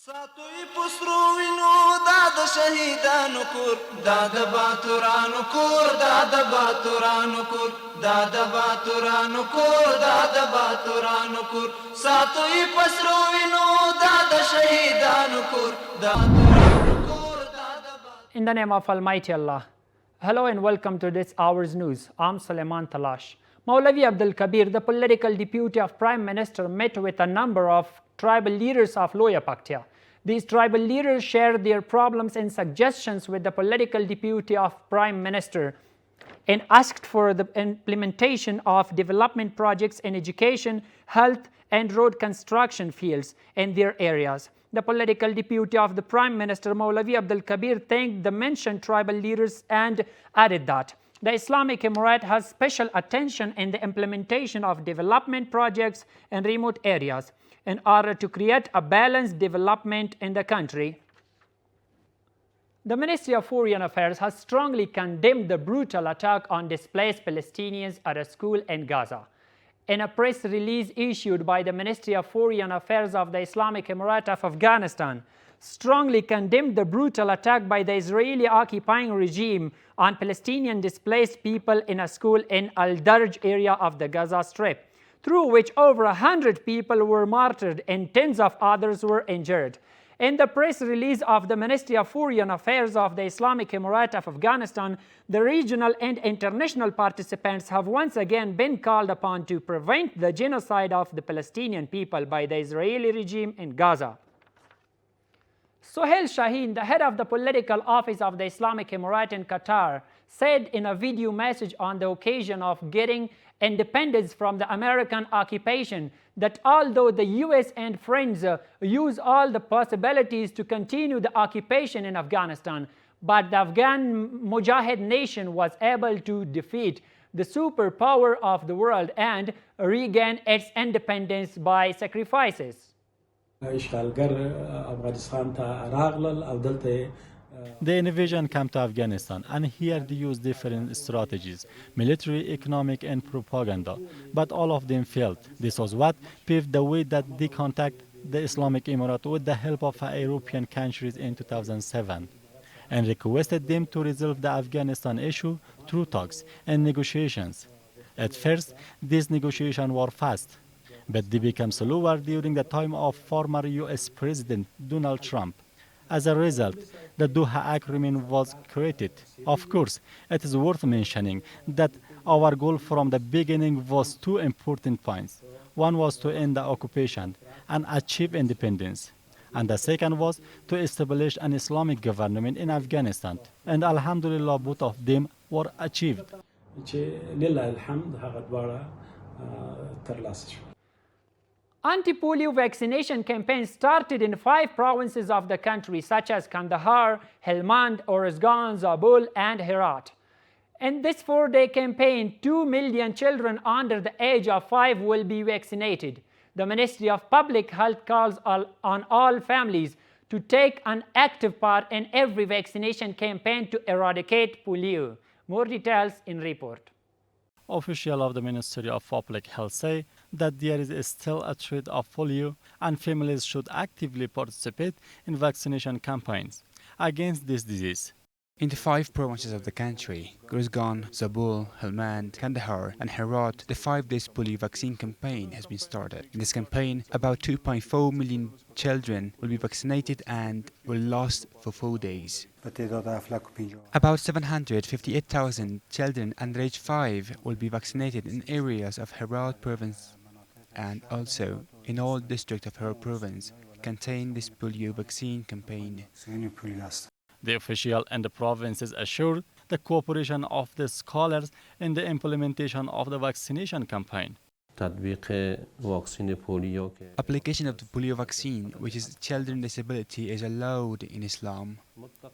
ساتوی پسرو وینو دا د شهیدانو کور دا د باتورانو کور دا د باتورانو کور دا د باتورانو کور دا د باتورانو کور ساتوی پسرو وینو دا د شهیدانو کور دا باتورانو کور دا د In the name of Almighty Allah. Hello and welcome to this hour's news. I'm Suleiman Talash. Maulavi Abdul Kabir, the political deputy of Prime Minister, met with a number of tribal leaders of Loya Paktia. These tribal leaders shared their problems and suggestions with the political deputy of Prime Minister and asked for the implementation of development projects in education, health, and road construction fields in their areas. The political deputy of the Prime Minister, Maulavi Abdul Kabir, thanked the mentioned tribal leaders and added that the Islamic Emirate has special attention in the implementation of development projects in remote areas in order to create a balanced development in the country. The Ministry of Foreign Affairs has strongly condemned the brutal attack on displaced Palestinians at a school in Gaza. In a press release issued by the Ministry of Foreign Affairs of the Islamic Emirate of Afghanistan, strongly condemned the brutal attack by the Israeli occupying regime on Palestinian displaced people in a school in Al-Darj area of the Gaza Strip, through which over 100 people were martyred and tens of others were injured. In the press release of the Ministry of Foreign Affairs of the Islamic Emirate of Afghanistan, the regional and international participants have once again been called upon to prevent the genocide of the Palestinian people by the Israeli regime in Gaza. Sohail Shaheen, the head of the political office of the Islamic Emirate in Qatar, said in a video message on the occasion of getting independence from the American occupation that although the US and friends use all the possibilities to continue the occupation in Afghanistan, but the Afghan Mujahid nation was able to defeat the superpower of the world and regain its independence by sacrifices. The invasion came to Afghanistan, and here they used different strategies, military, economic, and propaganda, but all of them failed. This was what paved the way that they contact the Islamic Emirate with the help of European countries in 2007 and requested them to resolve the Afghanistan issue through talks and negotiations. At first, these negotiations were fast, but they became slower during the time of former US President Donald Trump. As a result, the Doha Agreement was created. Of course, it is worth mentioning that our goal from the beginning was two important points. One was to end the occupation and achieve independence. And the second was to establish an Islamic government in Afghanistan. And Alhamdulillah, both of them were achieved. Anti-polio vaccination campaign started in 5 provinces of the country such as Kandahar, Helmand, Uruzgan, Zabul, and Herat. In this 4-day campaign, 2 million children under the age of 5 will be vaccinated. The Ministry of Public Health calls on all families to take an active part in every vaccination campaign to eradicate polio. More details in report. Officials of the Ministry of Public Health say that there is still a threat of polio and families should actively participate in vaccination campaigns against this disease. In the 5 provinces of the country, Uruzgan, Zabul, Helmand, Kandahar, and Herat, the 5-day polio vaccine campaign has been started. In this campaign, about 2.4 million children will be vaccinated and will last for 4 days. About 758,000 children under age 5 will be vaccinated in areas of Herat province and also in all districts of Herat province contain this polio vaccine campaign. The official and the provinces assured the cooperation of the scholars in the implementation of the vaccination campaign. Application of the polio vaccine, which is children disability, is allowed in Islam.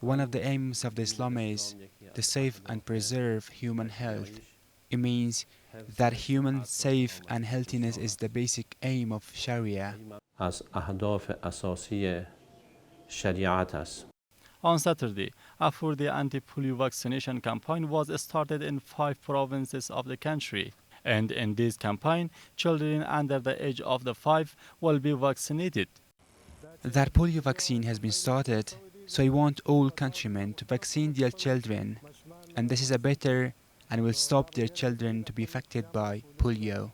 One of the aims of the Islam is to save and preserve human health. It means that human safe and healthiness is the basic aim of Sharia. On Saturday, a 4-day anti-polio vaccination campaign was started in 5 provinces of the country. And in this campaign, children under the age of 5 will be vaccinated. that polio vaccine has been started, so I want all countrymen to vaccine their children, and this is a better and will stop their children to be affected by polio.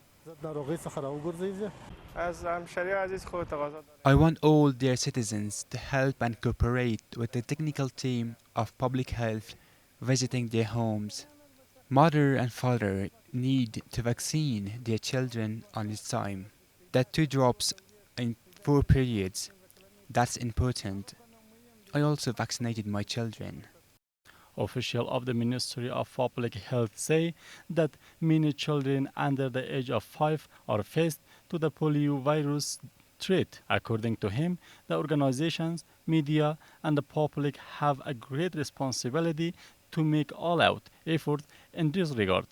I want all their citizens to help and cooperate with the technical team of public health visiting their homes. Mother and father need to vaccine their children on its time. That 2 drops in 4 periods, that's important. I also vaccinated my children. Officials of the Ministry of Public Health say that many children under the age of 5 are faced to the polio virus threat. According to him, the organizations, media, and the public have a great responsibility to make all-out efforts in this regard.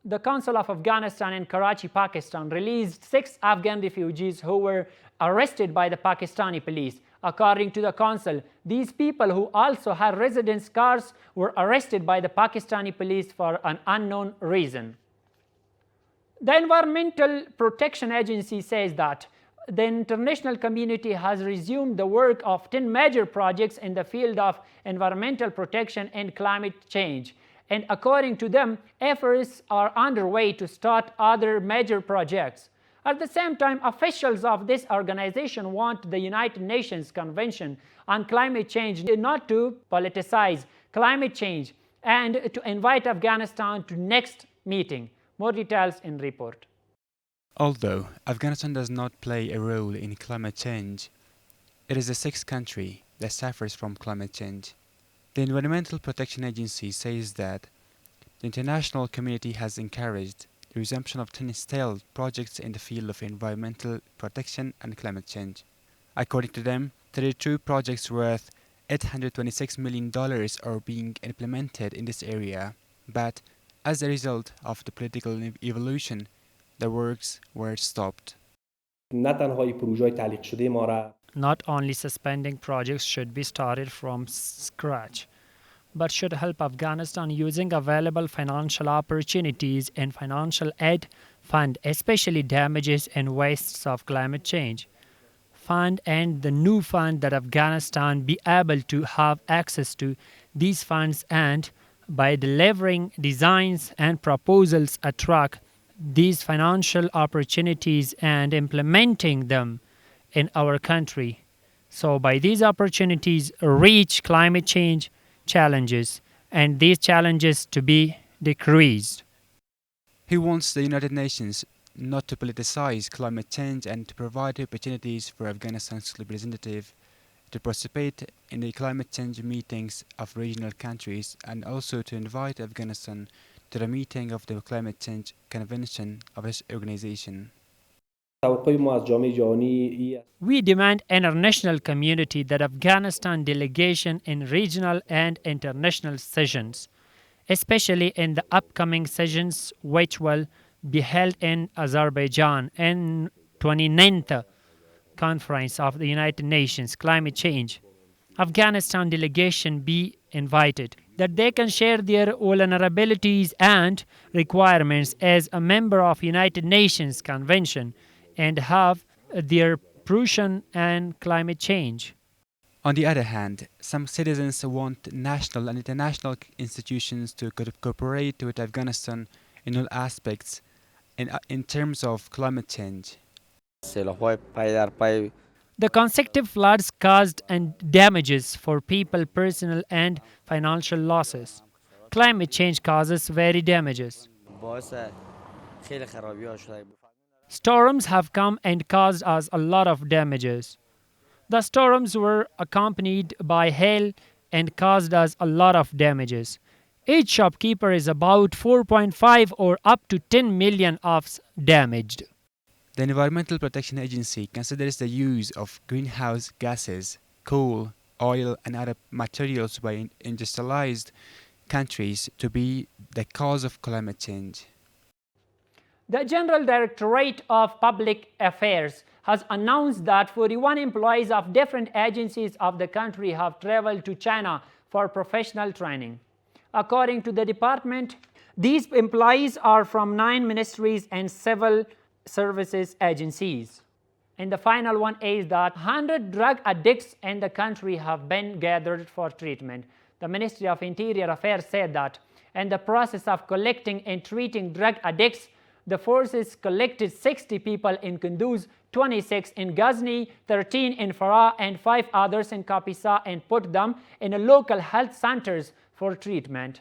The Council of Afghanistan in Karachi, Pakistan released 6 Afghan refugees who were arrested by the Pakistani police. According to the council, these people, who also had residence cards, were arrested by the Pakistani police for an unknown reason. The Environmental Protection Agency says that the international community has resumed the work of 10 major projects in the field of environmental protection and climate change. And according to them, efforts are underway to start other major projects. At the same time, officials of this organization want the United Nations Convention on Climate Change not to politicize climate change and to invite Afghanistan to next meeting. More details in report. Although Afghanistan does not play a role in climate change, it is the 6th country that suffers from climate change. The Environmental Protection Agency says that the international community has encouraged the resumption of 10 stalled projects in the field of environmental protection and climate change. According to them, 32 projects worth $826 million are being implemented in this area, but as a result of the political evolution, the works were stopped. Not only suspending projects should be started from scratch, but should help Afghanistan using available financial opportunities and financial aid fund, especially damages and wastes of climate change. Fund and the new fund that Afghanistan be able to have access to these funds, and by delivering designs and proposals attract these financial opportunities and implementing them in our country. So by these opportunities reach climate change challenges, and these challenges to be decreased. He wants the United Nations not to politicize climate change and to provide opportunities for Afghanistan's representative to participate in the climate change meetings of regional countries, and also to invite Afghanistan to the meeting of the Climate Change Convention of this organization. We demand international community that Afghanistan delegation in regional and international sessions, especially in the upcoming sessions which will be held in Azerbaijan in 29th Conference of the United Nations Climate Change. Afghanistan delegation be invited, that they can share their vulnerabilities and requirements as a member of United Nations Convention and have their portion and climate change. On the other hand, some citizens want national and international institutions to cooperate with Afghanistan in all aspects in terms of climate change. The consecutive floods caused and damages for people, personal and financial losses. Climate change causes very damages. Storms have come and caused us a lot of damages. The storms were accompanied by hail and caused us a lot of damages. Each shopkeeper is about 4.5 or up to 10 million of damaged. The Environmental Protection Agency considers the use of greenhouse gases, coal, oil and other materials by industrialized countries to be the cause of climate change. The General Directorate of Public Affairs has announced that 41 employees of different agencies of the country have traveled to China for professional training. According to the department, these employees are from 9 ministries and civil services agencies. And the final one is that 100 drug addicts in the country have been gathered for treatment. The Ministry of Interior Affairs said that in the process of collecting and treating drug addicts, the forces collected 60 people in Kunduz, 26 in Ghazni, 13 in Farah, and 5 others in Kapisa, and put them in local health centers for treatment.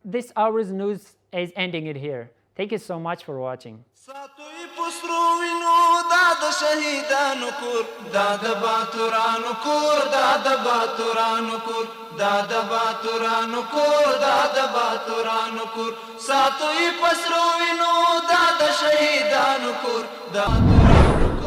This hour's news is ending it here. Thank you so much for watching. ساتوی پسرو وینو دا د شهیدانو کور دا د باتورانو کور دا د باتورانو کور دا د باتورانو کور دا د باتورانو کور ساتوی پسرو وینو دا د شهیدانو کور دا د